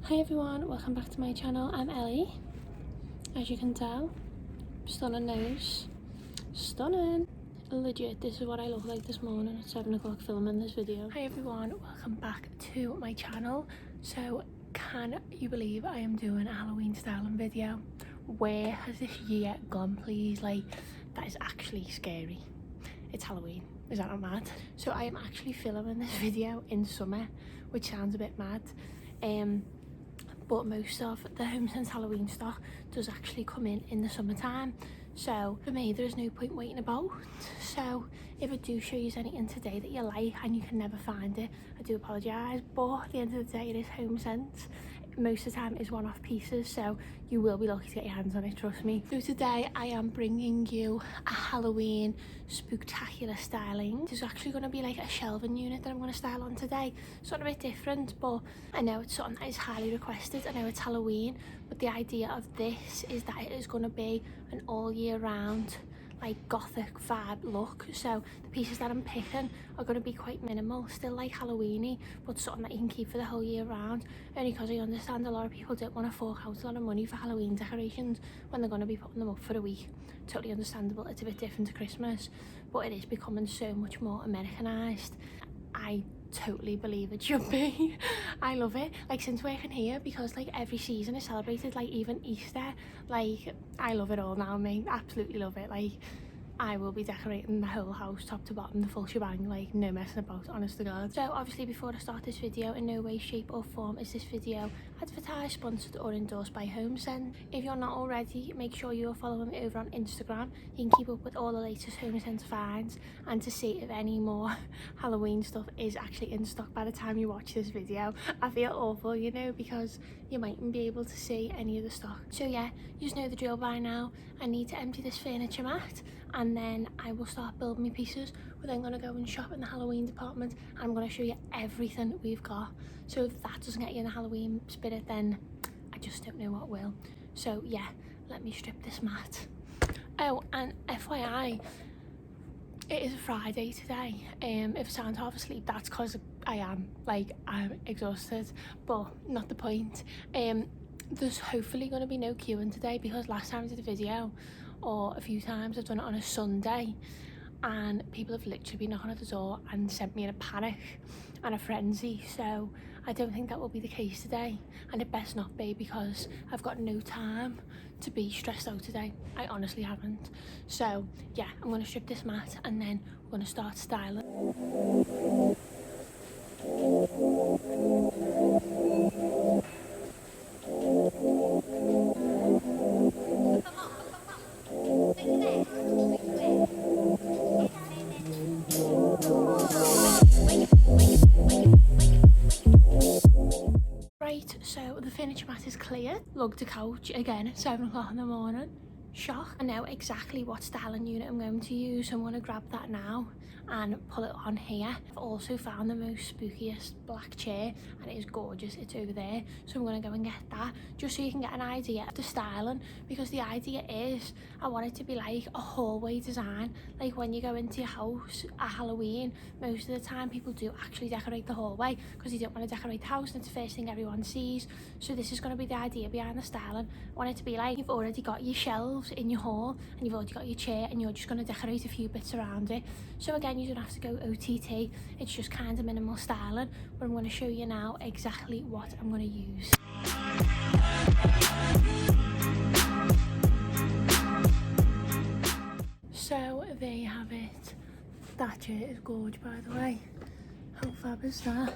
Hi everyone, welcome back to my channel. I'm Ellie. As you can tell, stunning nose, stunning. Legit, this is what I look like this morning at 7 o'clock filming this video. Hi everyone, welcome back to my channel. So can you believe I am doing a Halloween styling video? Where has this year gone, please? Like, that is actually scary. It's Halloween, is that not mad? So I am actually filming this video in summer, which sounds a bit mad. But most of the Homesense Halloween stock does actually come in the summertime. So for me, there's no point waiting about. So if I do show you anything today that you like and you can never find it, I do apologise. But at the end of the day, it is Homesense. Most of the time is one-off pieces, so you will be lucky to get your hands on it, trust me. So today I am bringing you a Halloween spooktacular styling. This is actually going to be like a shelving unit that I'm going to style on today. It's not a bit different, but I know it's something that is highly requested. I know it's Halloween, but the idea of this is that it is going to be an all year round like gothic vibe look. So the pieces that I'm picking are going to be quite minimal, still like Halloweeny, but something that you can keep for the whole year round, only because I understand a lot of people don't want to fork out a lot of money for Halloween decorations when they're going to be putting them up for a week. Totally understandable. It's a bit different to Christmas, but it is becoming so much more Americanized. I totally believe it should be. I love it, like since working here, because like every season is celebrated, like even Easter. Like I love it all now, mate. Absolutely love it. Like I will be decorating the whole house top to bottom, the full shebang, like no messing about, honest to God. So obviously before I start this video, in no way, shape or form is this video advertised, sponsored or endorsed by Homesense. If you're not already, make sure you're following me over on Instagram. You can keep up with all the latest Homesense finds and to see if any more Halloween stuff is actually in stock by the time you watch this video. I feel awful, you know, because you mightn't be able to see any of the stock. So yeah, you just know the drill by now. I need to empty this furniture mat and then I will start building my pieces. We're then going to go and shop in the Halloween department and I'm going to show you everything we've got. So if that doesn't get you in the Halloween spirit, then I just don't know what will. So yeah, let me strip this mat. Oh, and FYI, it is a Friday today. If I sound half asleep, that's because I am. Like, I'm exhausted, but not the point. There's hopefully going to be no queuing today because last time I did a video, or a few times I've done it on a Sunday, and people have literally been knocking at the door and sent me in a panic and a frenzy. So I don't think that will be the case today, and it best not be, because I've got no time to be stressed out today. I honestly haven't. So yeah, I'm going to strip this mat and then we're going to start styling. Right, so the furniture mat is cleared. Lugged the couch again at 7 o'clock in the morning. Shock. I know exactly what styling unit I'm going to use, so I'm going to grab that now and pull it on here. I've also found the most spookiest black chair and it is gorgeous. It's over there, so I'm going to go and get that just so you can get an idea of the styling, because the idea is I want it to be like a hallway design. Like when you go into your house at Halloween, most of the time people do actually decorate the hallway because you don't want to decorate the house and it's the first thing everyone sees. So this is going to be the idea behind the styling. I want it to be like you've already got your shelves in your hall and you've already got your chair and you're just going to decorate a few bits around it. So again, you don't have to go OTT, it's just kind of minimal styling, but I'm going to show you now exactly what I'm going to use. So there you have it. That chair is gorgeous, by the way. How fab is that?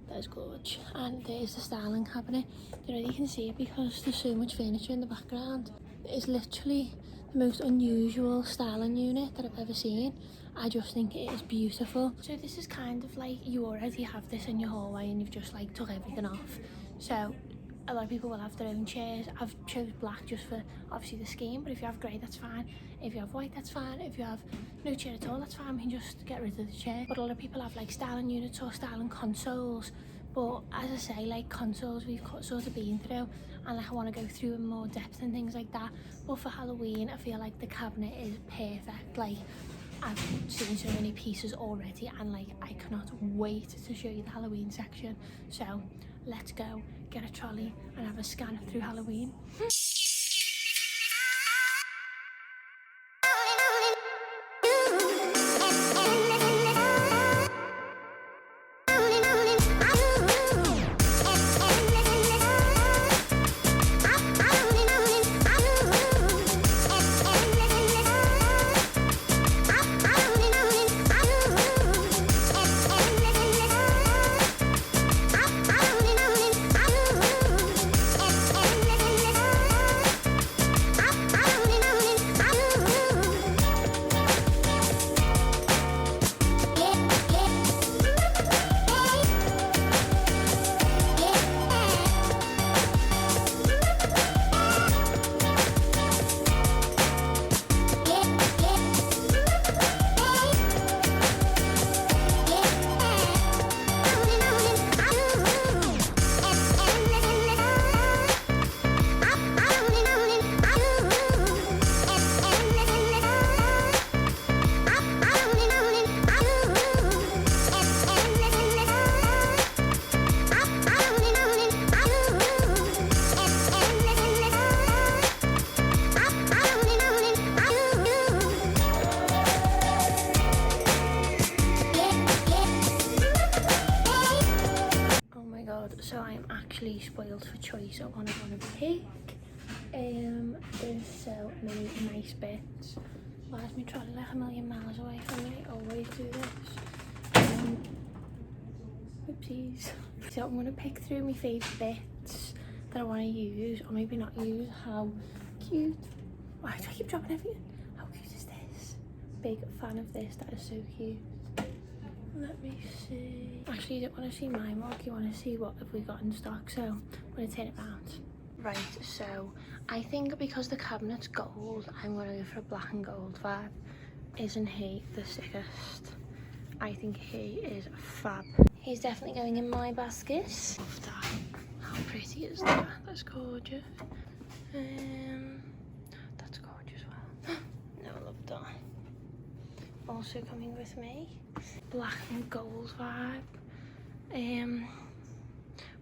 That is gorgeous. And there's the styling cabinet. You know, you can see it because there's so much furniture in the background. It's literally the most unusual styling unit that I've ever seen. I just think it is beautiful. So this is kind of like you already have this in your hallway and you've just like took everything off. So a lot of people will have their own chairs. I've chose black just for obviously the scheme, but if you have grey, that's fine. If you have white, that's fine. If you have no chair at all, that's fine. We can just get rid of the chair. But a lot of people have like styling units or styling consoles. But as I say, like consoles we've sort of been through, and like I want to go through in more depth and things like that. But for Halloween, I feel like the cabinet is perfect. Like I've seen so many pieces already and like I cannot wait to show you the Halloween section. So let's go get a trolley and have a scan through Halloween. So I'm actually spoiled for choice on what I want to pick. There's so many nice bits. Why is my trolley like a million miles away from me? I always do this. Oopsies. So I'm going to pick through my favourite bits that I want to use, or maybe not use. How cute. Why do I keep dropping everything? How cute is this? Big fan of this, that is so cute. Let me see. Actually, you don't want to see my mug, you want to see what have we got in stock, so I'm going to turn it around. Right, so I think because the cabinet's gold, I'm going to go for a black and gold vibe. Isn't he the sickest? I think he is fab. He's definitely going in my basket. Love that. How pretty is that? That's gorgeous. That's gorgeous as well. No, I love that. Also coming with me, black and gold vibe.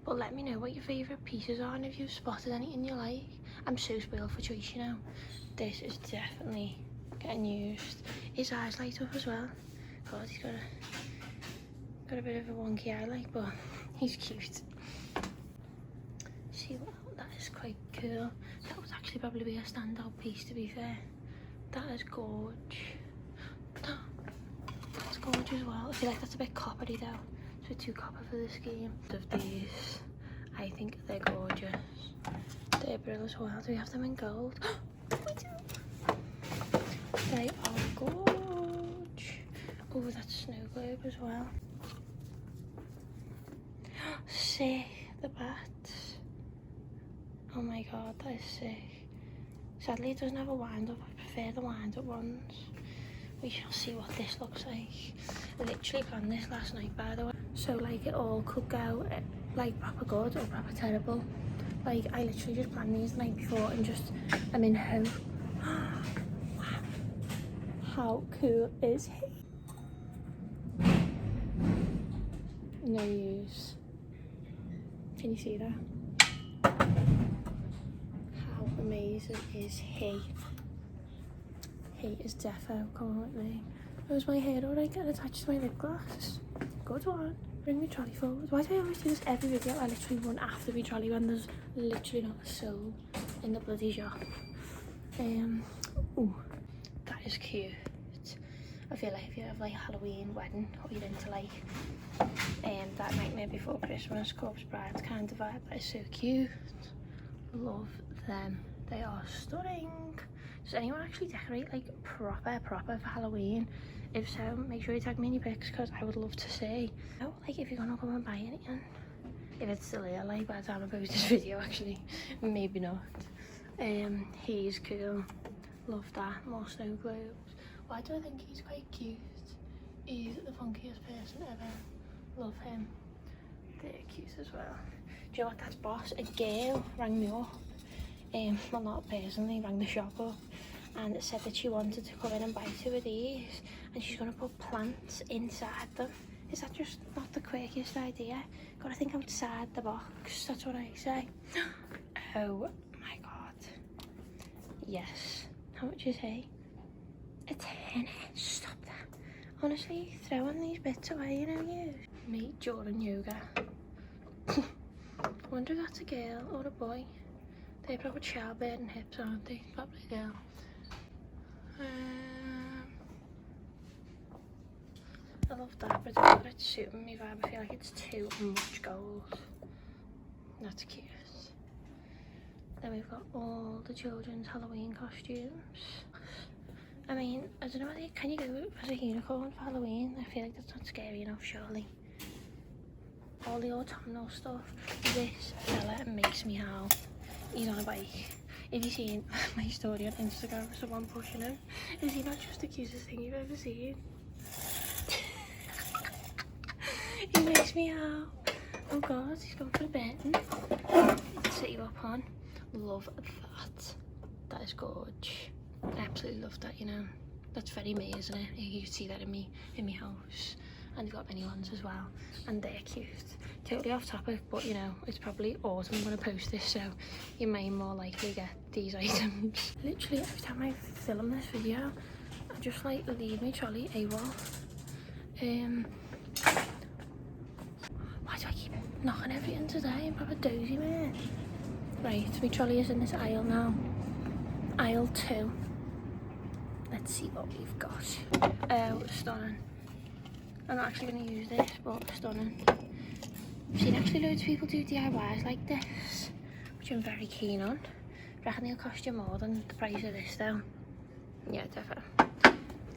But let me know what your favourite pieces are and if you've spotted anything you like. I'm so spoiled for choice, you know. This is definitely getting used. His eyes light up as well. God, he's got a bit of a wonky eye like, but he's cute. See, well, that is quite cool. That would actually probably be a standout piece, to be fair. That is gorgeous. That's gorgeous as well. I feel like that's a bit coppery though. So too copper for the scheme. Of these, I think they're gorgeous. They're brilliant as well. Do we have them in gold? We do. They are gorgeous. Oh, that's snow globe as well. Sick. The bats. Oh my god, that is sick. Sadly, it doesn't have a wind up. I prefer the wind up ones. We shall see what this looks like. I literally planned this last night, by the way. So like it all could go like proper good or proper terrible. Like I literally just planned these the night before and just I'm in home. Wow. How cool is he? No use. Can you see that? How amazing is he? He is defo. Come on with me. Was my hair alright getting attached to my lip gloss? Good one. Bring my trolley forward. Why do I always do this every video? I literally run after my trolley when there's literally not a soul in the bloody shop. Ooh, that is cute. I feel like if you have like a Halloween wedding or you're into like that Nightmare Before Christmas, Corpse Brides kind of vibe, that is so cute. Love them. They are stunning. Does anyone actually decorate like proper for Halloween? If so, make sure you tag me in your pics because I would love to see. Oh, like if you're gonna come and buy anything. If it's still here, like by the time I post this video, actually, maybe not. He's cool. Love that. More snow globes. Why do I think he's quite cute? He's the funkiest person ever. Love him. They're cute as well. Do you know what? That's boss. A girl rang me up. Well, not personally, rang the shop up and said that she wanted to come in and buy 2 of these and she's going to put plants inside them Is that just not the quickest idea? Gotta think outside the box, that's what I say. Oh my god. Yes. How much is he? A tenner. Stop that. Honestly, throwing these bits away, you know, you. Me during yoga. I wonder if that's a girl or a boy. They're probably childbearing hips, aren't they? Probably a girl. I love that, but I don't know if it's suiting me vibe. I feel like it's too much gold. That's cute. Then we've got all the children's Halloween costumes. I mean, I don't know whether can you go as a unicorn for Halloween? I feel like that's not scary enough, surely. All the autumnal stuff. This fella makes me howl. He's on a bike. If you've seen my story on Instagram, someone pushing him, is he not just the cutest thing you've ever seen? He makes me howl. Oh god, he's gone for a bit. Let's set you up on. Love that. That is gorge. I absolutely love that, you know. That's very me, isn't it? You can see that in me house. And you've got many ones as well. And they're cute. Totally off topic, but you know, it's probably autumn when I post this, so you may more likely get these items. Literally every time I film this video, I just like leave my trolley AWOL. Why do I keep knocking everything today? I'm proper dozy, man. Right, my trolley is in this aisle now. Aisle 2. Let's see what we've got. Oh, stunning. I'm not actually going to use this, but stunning. I've seen actually loads of people do DIYs like this, which I'm very keen on. Reckon they'll cost you more than the price of this though. Yeah, definitely.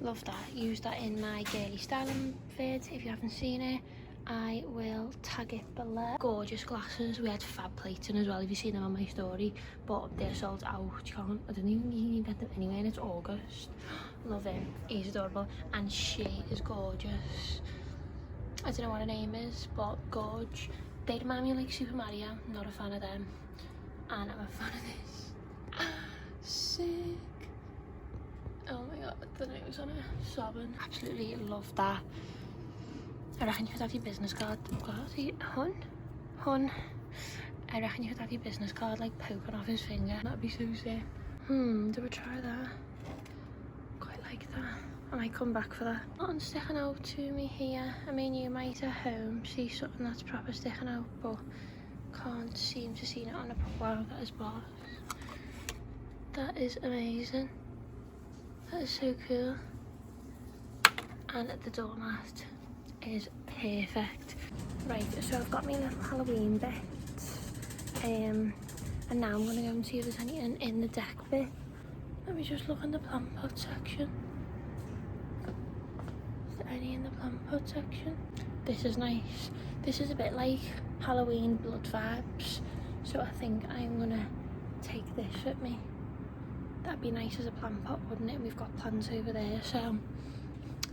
Love that. Use that in my girly styling vid. If you haven't seen it, I will tag it below. Gorgeous glasses. We had fab plates in as well, if you've seen them on my story, but they're sold out. You can't, I don't even, you can even get them anywhere, and it's August. Love him. He's adorable, and she is gorgeous. I don't know what her name is, but gorge. They remind me of like Super Mario. I'm not a fan of them, and I'm a fan of this. Sick. Oh my god, the nose on it. Sobbing. Absolutely love that. I reckon you could have your business card. Hun. I reckon you could have your business card like poking off his finger. That'd be so sick. Do we try that? Quite like that. I might come back for that. Nothing sticking out to me here. I mean, you might at home see something that's proper sticking out, but can't seem to see it on a proper. Wow, that is boss. That is amazing. That is so cool. And the doormat is perfect. Right, so I've got my little Halloween bits. And now I'm gonna go and see if there's anything in the deck bit. Let me just look in the plant pot section. Is there any in the plant pot section? This is nice. This is a bit like Halloween blood vibes. So I think I'm gonna take this with me. That'd be nice as a plant pot, wouldn't it? We've got plants over there, so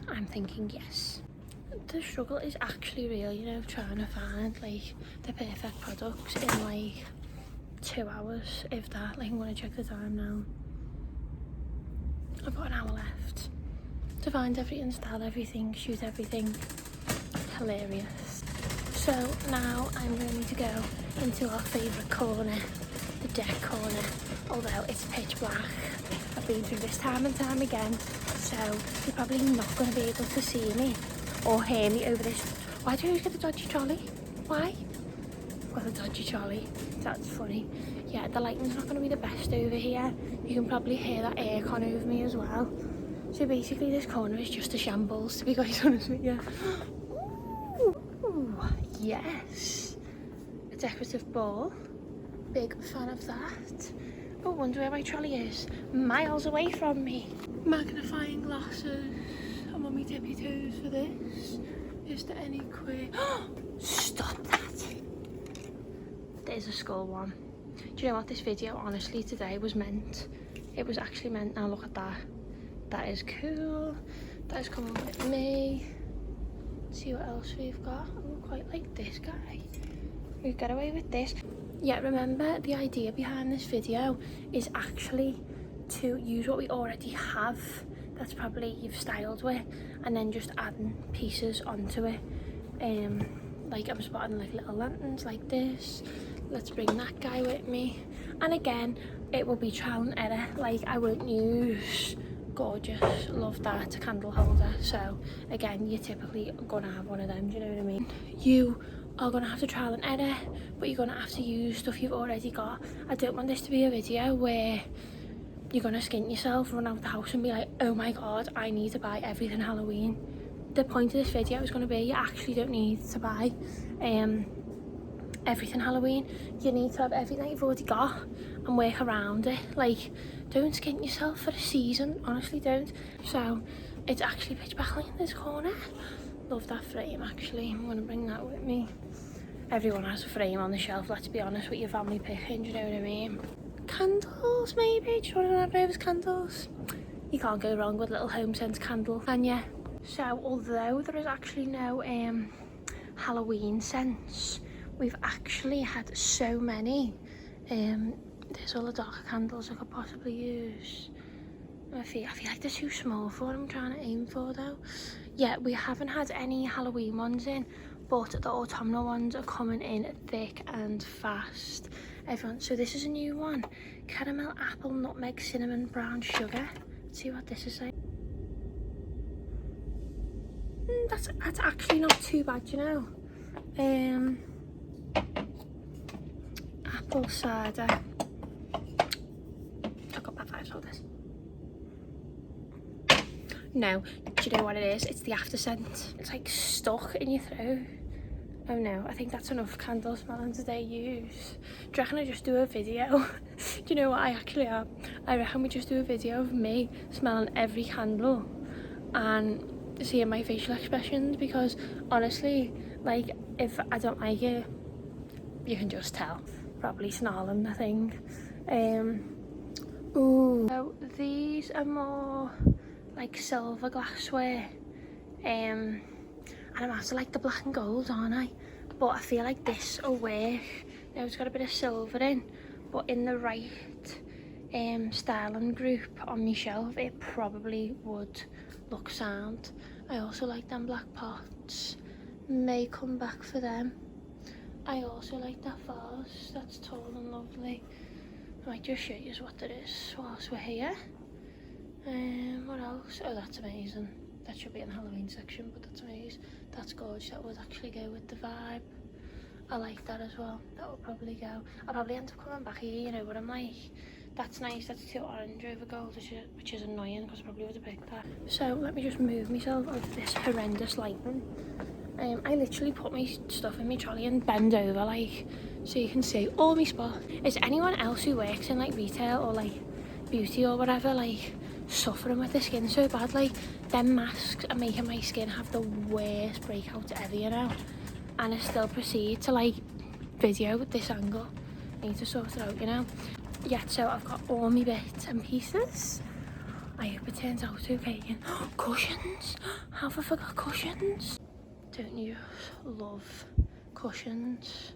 I'm thinking yes. The struggle is actually real, you know, trying to find like the perfect products in like 2 hours, if that. Like, I'm gonna check the time now. I've got an hour left to find everything, style everything, shoot everything. Hilarious. So now I'm going to go into our favourite corner, the deck corner, although it's pitch black. I've been through this time and time again, so you're probably not going to be able to see me or hear me over this. Why do you always get the dodgy trolley? Why? I've got the dodgy trolley. That's funny. Yeah, the lighting's not going to be the best over here. You can probably hear that aircon over me as well. So basically this corner is just a shambles, to be quite honest with you. Ooh, yes. A decorative ball. Big fan of that. Oh, wonder where my trolley is. Miles away from me. Magnifying glasses. I'm on my tippy toes for this. Is there any quick? Stop that. There's a skull one. Do you know what, this video honestly today was meant? It was actually meant. Now look at that. That is cool. That is coming with me. Let's see what else we've got. Oh, quite like this guy. We've got away with this. Yeah, remember the idea behind this video is actually to use what we already have that's probably you've styled with, and then just adding pieces onto it. Like I'm spotting like little lanterns like this. Let's bring that guy with me. And again, it will be trial and error. Like I won't use gorgeous, love that candle holder. So again, you're typically gonna have one of them, do you know what I mean? You are gonna have to trial and error, but you're gonna have to use stuff you've already got. I don't want this to be a video where you're gonna skint yourself, run out the house and be like, oh my god, I need to buy everything Halloween. The point of this video is going to be you actually don't need to buy everything Halloween. You need to have everything that you've already got and work around it. Like, don't skint yourself for a season, honestly don't. So it's actually pitch black in this corner. Love that frame actually, I'm going to bring that with me. Everyone has a frame on the shelf, let's be honest, with your family picking, do you know what I mean? Candles maybe, do you want to have those candles? You can't go wrong with a little Homesense candle, can you? So although there is actually no Halloween scents, we've actually had so many. There's all the darker candles I could possibly use. I feel like they're too small for what I'm trying to aim for though. Yeah, we haven't had any Halloween ones in, but the autumnal ones are coming in thick and fast. Everyone, so this is a new one. Caramel, apple, nutmeg, cinnamon, brown sugar. Let's see what this is like. That's actually not too bad, you know. Apple cider. I got bad vibes on this. No, do you know what it is? It's the after scent. It's like stuck in your throat. Oh no, I think that's enough candle smelling today, use. Do you reckon I just do a video? Do you know what I actually am? I reckon we just do a video of me smelling every candle and seeing my facial expressions, because honestly, like, if I don't like it, you can just tell. Probably snarling, I think. Ooh. So these are more like silver glassware. And I'm after like the black and gold, aren't I? But I feel like this will work. Now it's got a bit of silver in, but in the right styling group on my shelf, it probably would look sound. I also like them black pots. May come back for them. I also like that vase. That's tall and lovely. I might just show you what it is whilst we're here. What else? Oh, that's amazing. That should be in the Halloween section, but that's amazing. That's gorgeous. That would actually go with the vibe. I like that as well. That would probably go. I'll probably end up coming back here, you know, but I'm like, that's nice. That's too orange over gold, which is annoying because I probably would have picked that. So let me just move myself out of this horrendous lighting. I literally put my stuff in my trolley and bend over, like, so you can see all my spots. Is anyone else who works in like retail or like beauty or whatever like suffering with the skin so bad? Like, them masks are making my skin have the worst breakouts ever, you know, and I still proceed to like video with this angle. I need to sort it out, you know. Yeah, so I've got all my bits and pieces. I hope it turns out okay. And cushions, have I forgot cushions? Don't you love cushions?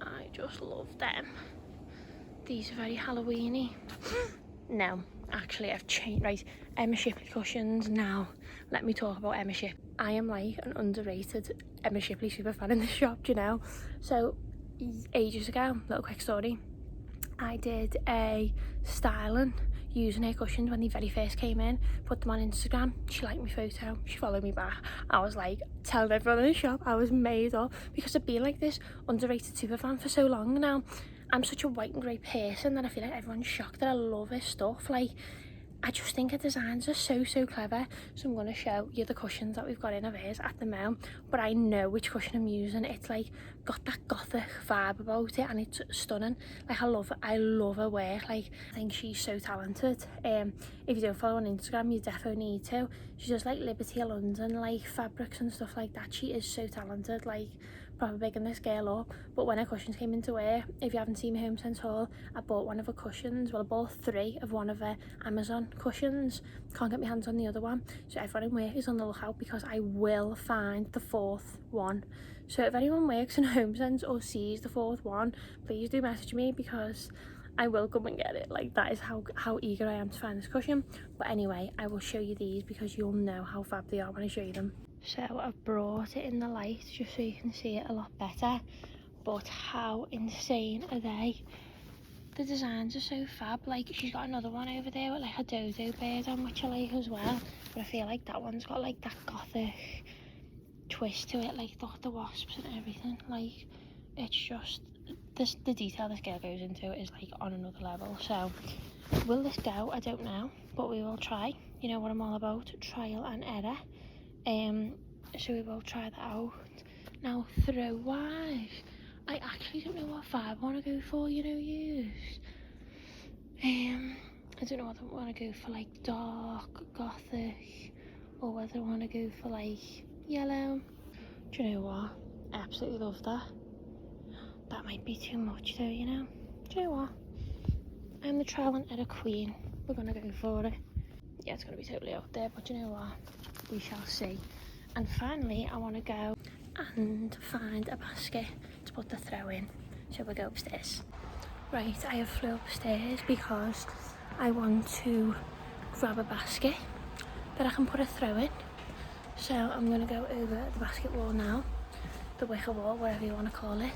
I just love them. These are very Halloweeny. No, actually I've changed. Right, Emma Shipley cushions. Now let me talk about Emma Shipley. I am like an underrated Emma Shipley super fan in the shop, you know. So ages ago, little quick story, I did a styling using her cushions when they very first came in, put them on Instagram. She liked my photo, she followed me back. I was like telling everyone in the shop I was made up, because I've been like this underrated super fan for so long now. I'm such a white and grey person that I feel like everyone's shocked that I love her stuff. Like, I just think her designs are so clever. So I'm going to show you the cushions that we've got in of hers at the moment, but I know which cushion I'm using. It's like got that gothic vibe about it and it's stunning. Like, I love it. I love her work. Like, I think she's so talented. If you don't follow on Instagram, you definitely need to. She does like Liberty of London, like fabrics and stuff like that. She is so talented, like proper bigging this girl up. But when her cushions came into wear, if you haven't seen my Homesense haul, I bought one of her cushions. Well, I bought 3 of one of her Amazon cushions. Can't get my hands on the other one, so everyone in work is on the lookout because I will find the 4th one. So if anyone works in Homesense or sees the 4th one, please do message me, because I will come and get it. Like, that is how eager I am to find this cushion. But anyway, I will show you these because you'll know how fab they are when I show you them. So I've brought it in the light just so you can see it a lot better. But how insane are they? The designs are so fab. Like, she's got another one over there with like a dodo bird on, which I like as well. But I feel like that one's got like that gothic twist to it, like the wasps and everything. Like, it's just the detail this girl goes into is like on another level. So will this go? I don't know, but we will try. You know what I'm all about, trial and error. So we will try that out. Now, throw wise, I actually don't know what vibe I want to go for, you know, use. I don't know whether I want to go for like dark gothic or whether I want to go for like yellow. Do you know what? I absolutely love that. That might be too much though, you know. Do you know what? I'm the trial and error queen. We're gonna go for it. Yeah, it's gonna be totally out there, but you know what? We shall see. And finally, I want to go and find a basket to put the throw in. So we'll go upstairs. Right, I have flew upstairs because I want to grab a basket that I can put a throw in. So I'm going to go over the basket wall now, the wicker wall, whatever you want to call it.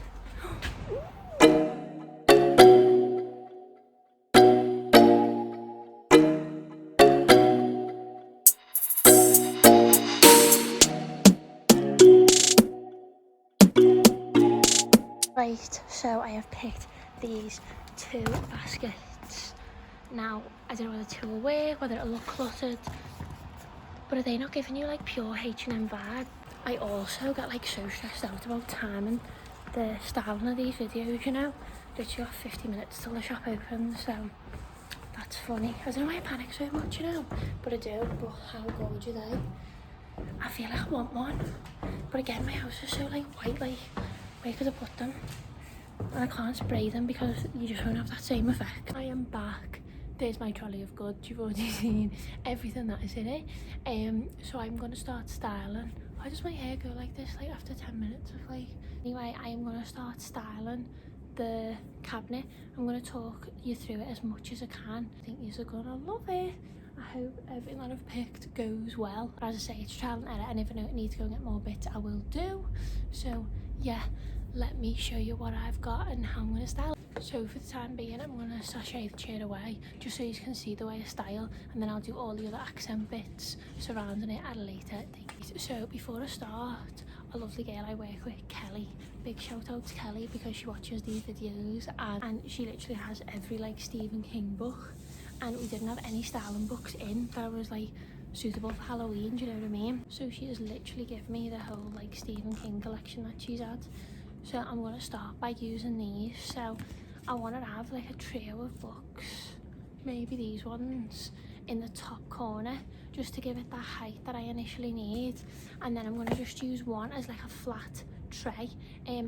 Right, so I have picked these 2 baskets. Now, I don't know whether 2 will work, whether it'll look cluttered, but are they not giving you like pure H&M vibe? I also get like so stressed out about timing the styling of these videos, you know. Literally got 50 minutes till the shop opens, so that's funny. I don't know why I panic so much, you know, but I do. But how gorgeous are they? I feel like I want one, but again, my house is so like white, like where could I put them? And I can't spray them because you just won't have that same effect. I am back. There's my trolley of goods. You've already seen everything that is in it. So I'm gonna start styling. Why does my hair go like this like after 10 minutes of like... Anyway, I am gonna start styling the cabinet. I'm gonna talk you through it as much as I can. I think you're gonna love it. I hope everything that I've picked goes well. But as I say, it's trial and error, and if I know it needs to go and get more bits, I will do. So yeah, let me show you what I've got and how I'm going to style. So for the time being, I'm going to sashay the chair away just so you can see the way I style, and then I'll do all the other accent bits surrounding it at a later date. So before I start, a lovely girl I work with, Kelly, big shout out to Kelly because she watches these videos, and she literally has every like Stephen King book, and we didn't have any styling books in that was like suitable for Halloween, do you know what I mean? So she has literally given me the whole like Stephen King collection that she's had. So I'm going to start by using these. So I want to have like a trio of books, maybe these ones in the top corner, just to give it that height that I initially need. And then I'm going to just use one as like a flat tray,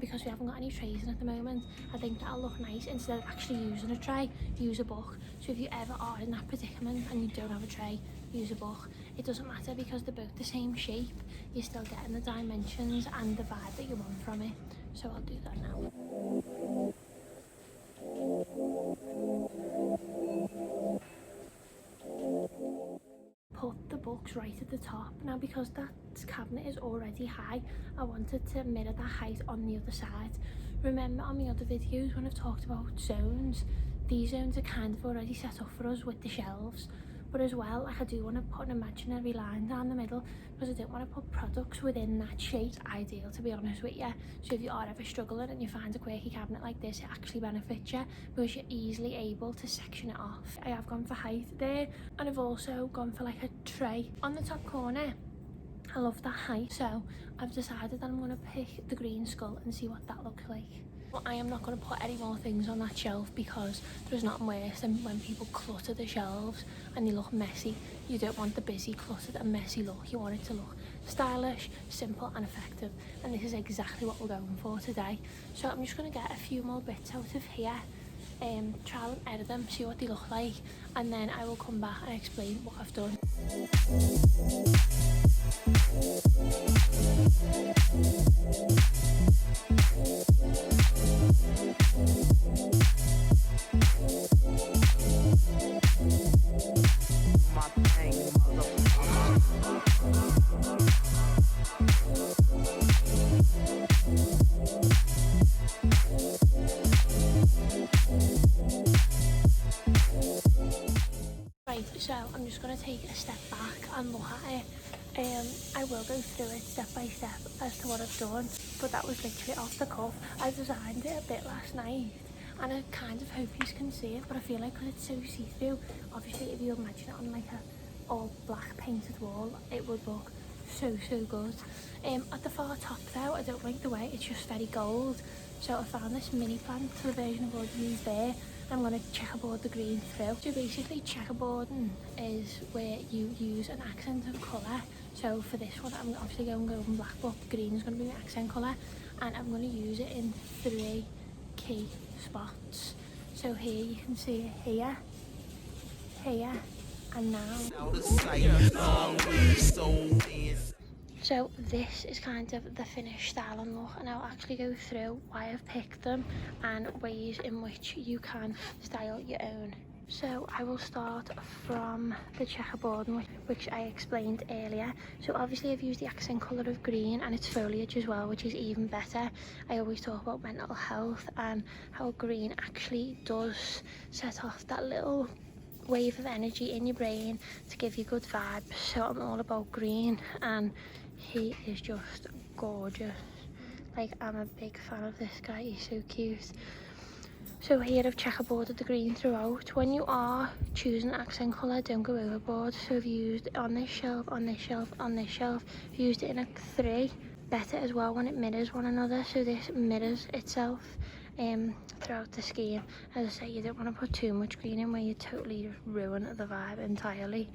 because we haven't got any trays in at the moment. I think that'll look nice. Instead of actually using a tray, use a book. So if you ever are in that predicament and you don't have a tray, use a book. It doesn't matter because they're both the same shape. You're still getting the dimensions and the vibe that you want from it. So I'll do that now. Put the books right at the top. Now because that cabinet is already high, I wanted to mirror that height on the other side. Remember on the other videos when I've talked about zones, these zones are kind of already set up for us with the shelves. But as well, like I do want to put an imaginary line down the middle because I don't want to put products within that shape. It's ideal, to be honest with you. So if you are ever struggling and you find a quirky cabinet like this, it actually benefits you because you're easily able to section it off. I have gone for height there, and I've also gone for like a tray on the top corner. I love that height, so I've decided that I'm going to pick the green skull and see what that looks like. But I am not going to put any more things on that shelf because there's nothing worse than when people clutter the shelves and they look messy. You don't want the busy, cluttered and messy look. You want it to look stylish, simple and effective, and this is exactly what we're going for today. So I'm just going to get a few more bits out of here, try and edit them, see what they look like, and then I will come back and explain what I've done. just going to take a step back and look at it. I will go through it step by step as to what I've done, but that was literally off the cuff. I designed it a bit last night, and I kind of hope you can see it, but I feel like because it's so see-through, obviously if you imagine it on like a all black painted wall, it would look so good. At the far top though, I don't like the way it's just very gold, so I found this mini plant to the version of what I used there. I'm going to checkerboard the green through. So basically checkerboarding is where you use an accent of colour. So for this one I'm obviously going golden black, but green is going to be my accent colour, and I'm going to use it in 3 key spots. So here you can see it here, and now. So this is kind of the finished style and look, and I'll actually go through why I've picked them and ways in which you can style your own. So I will start from the checkerboarding, which I explained earlier. So obviously I've used the accent colour of green and its foliage as well, which is even better. I always talk about mental health and how green actually does set off that little wave of energy in your brain to give you good vibes. So I'm all about green, and he is just gorgeous. Like, I'm a big fan of this guy, he's so cute. So here I've checkerboarded the green throughout. When you are choosing an accent colour, don't go overboard. So I've used it on this shelf, on this shelf, on this shelf. I've used it in a 3. Better as well when it mirrors one another, so this mirrors itself throughout the scheme. As I say, you don't want to put too much green in where you totally ruin the vibe entirely.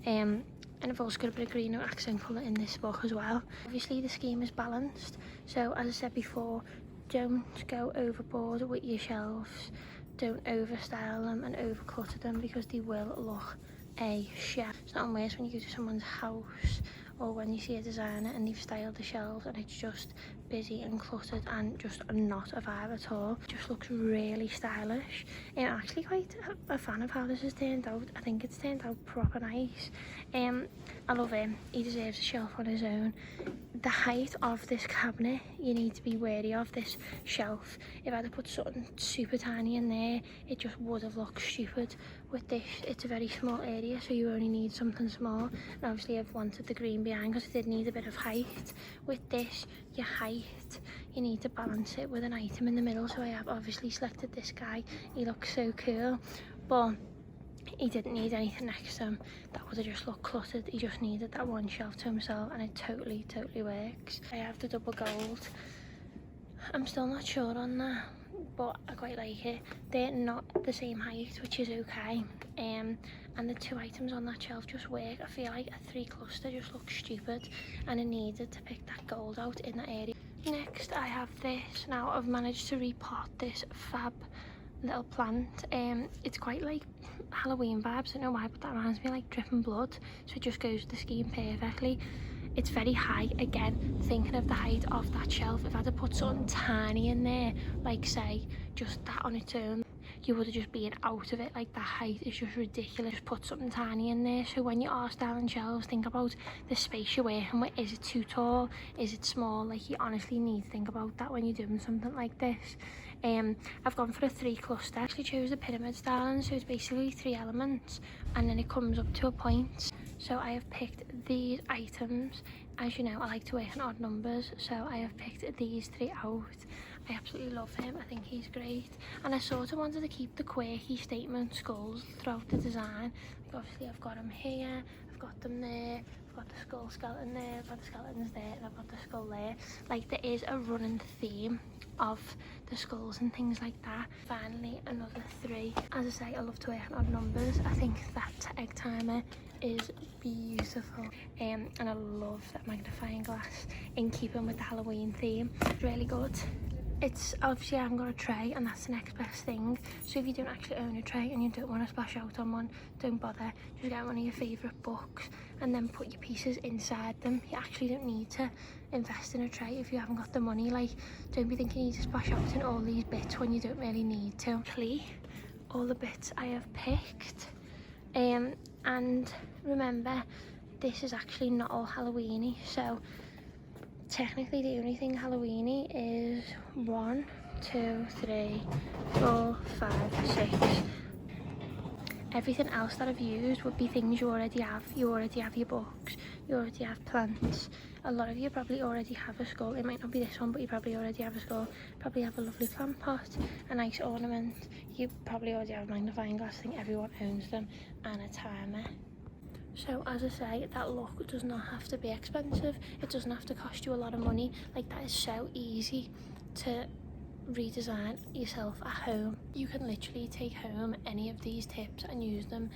And I've also got a bit of green accent colour in this book as well. Obviously the scheme is balanced, so as I said before, don't go overboard with your shelves. Don't overstyle them and overclutter them, because they will look a shit. It's not worse when you go to someone's house or when you see a designer and they've styled the shelves and it's just busy and cluttered and just not a vibe at all. It just looks really stylish. I'm actually quite a fan of how this has turned out. I think it's turned out proper nice. I love him. He deserves a shelf on his own. The height of this cabinet, you need to be wary of this shelf. If I had put something super tiny in there, it just would have looked stupid. With this, it's a very small area, so you only need something small. And obviously I've wanted the green behind because it did need a bit of height. With this, your height, you need to balance it with an item in the middle. So I have obviously selected this guy. He looks so cool, but he didn't need anything next to him. That would have just looked cluttered. He just needed that one shelf to himself, and it totally works. I have the double gold. I'm still not sure on that, but I quite like it. They're not the same height, which is okay. And the 2 items on that shelf just work. I feel like a 3 cluster just looks stupid, and I needed to pick that gold out in that area. Next I have this. Now I've managed to repot this fab little plant. It's quite like Halloween vibes, I don't know why, but that reminds me of like dripping blood, so it just goes with the scheme perfectly. It's very high. Again, thinking of the height of that shelf, if I had to put something tiny in there, like say just that on its own, you would have just been out of it. Like, the height is just ridiculous. Just put something tiny in there. So when you are styling shelves, think about the space you're working with. Is it too tall? Is it small? Like, you honestly need to think about that when you're doing something like this. I've gone for a 3 cluster. I actually chose the pyramid styling, so it's basically 3 elements and then it comes up to a point. So I have picked these items. As you know, I like to work in odd numbers, so I have picked these 3 out. I absolutely love him. I think he's great, and I sort of wanted to keep the quirky statement skulls throughout the design. Like, obviously I've got them here, I've got them there, I've got the skull skeleton there, I've got the skeletons there, and I've got the skull there. Like, there is a running theme of the skulls and things like that. Finally, another 3. As I say, I love to work in odd numbers. I think that egg timer is beautiful, and I love that magnifying glass in keeping with the Halloween theme. It's really good. It's obviously, I haven't got a tray, and that's the next best thing. So if you don't actually own a tray and you don't want to splash out on one, don't bother. Just get one of your favourite books and then put your pieces inside them. You actually don't need to invest in a tray if you haven't got the money. Like, don't be thinking you need to splash out in all these bits when you don't really need to. Actually, all the bits I have picked, and remember, this is actually not all Halloweeny, so technically the only thing Halloweeny is 1, 2, 3, 4, 5, 6. Everything else that I've used would be things you already have. You already have your books, you already have plants. A lot of you probably already have a skull. It might not be this one, but you probably already have a skull. Probably have a lovely plant pot, a nice ornament. You probably already have a magnifying glass. I think everyone owns them, and a timer. So as I say, that look does not have to be expensive. It doesn't have to cost you a lot of money. Like, that is so easy to redesign yourself at home. You can literally take home any of these tips and use them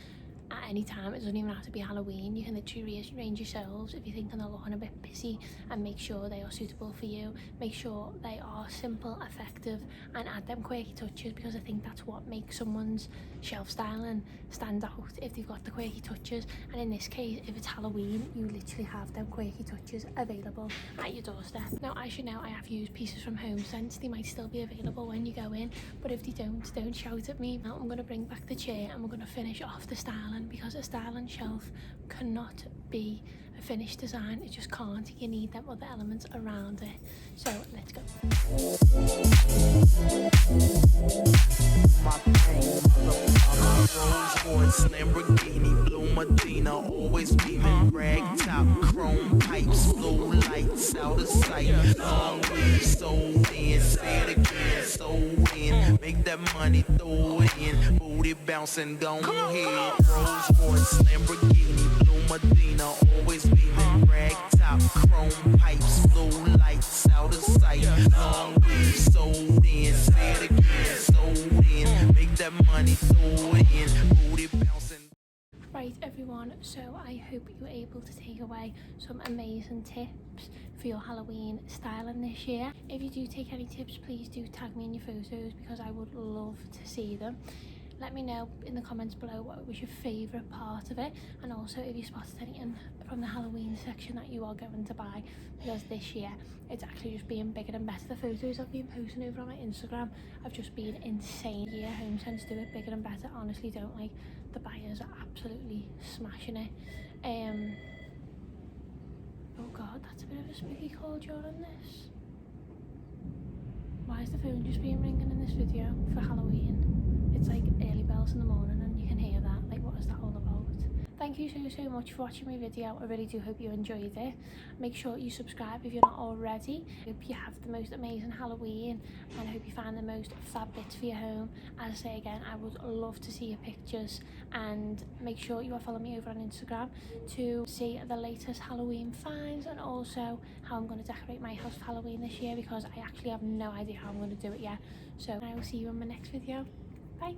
at any time. It doesn't even have to be Halloween. You can literally rearrange yourselves if you're thinking they're looking a bit busy, and make sure they are suitable for you. Make sure they are simple, effective, and add them quirky touches, because I think that's what makes someone's shelf styling stand out, if they've got the quirky touches. And in this case, if it's Halloween, you literally have them quirky touches available at your doorstep. Now, as you know, I have used pieces from Homesense. They might still be available when you go in, but if they don't shout at me. Now I'm going to bring back the chair and we're going to finish off the styling, because a styling shelf cannot be a finished design. It just can't. You need them other elements around it. So let's go. Lamborghini, blue Medina, always beaming, rag top, chrome pipes, blue lights out of sight, long weed, sold in, say it again, sold in, make that money, throw it in, booty bouncing, go ahead, Rolls Royce, Lamborghini, blue Medina, always beaming, rag top, chrome pipes, blue lights out of sight, long weed, sold in, say it again, sold in, make that money, throw it in, booty bouncing. Right everyone, so I hope you were able to take away some amazing tips for your Halloween styling this year. If you do take any tips, please do tag me in your photos, because I would love to see them. Let me know in the comments below what was your favourite part of it, and also if you spotted anything from the Halloween section that you are going to buy, because this year it's actually just being bigger and better. The photos I've been posting over on my Instagram have just been insane. Yeah, Homesense do it bigger and better. Honestly, don't like, the buyers are absolutely smashing it. Oh god, that's a bit of a spooky call during this. Why is the phone just being ringing in this video for Halloween? It's like early bells in the morning and you can hear that. Like, what is that all about? Thank you so much for watching my video. I really do hope you enjoyed it. Make sure you subscribe if you're not already. Hope you have the most amazing Halloween, and I hope you find the most fab bits for your home. As I say again, I would love to see your pictures, and make sure you are following me over on Instagram to see the latest Halloween finds, and also how I'm going to decorate my house for Halloween this year, because I actually have no idea how I'm going to do it yet. So I will see you in my next video. Bye.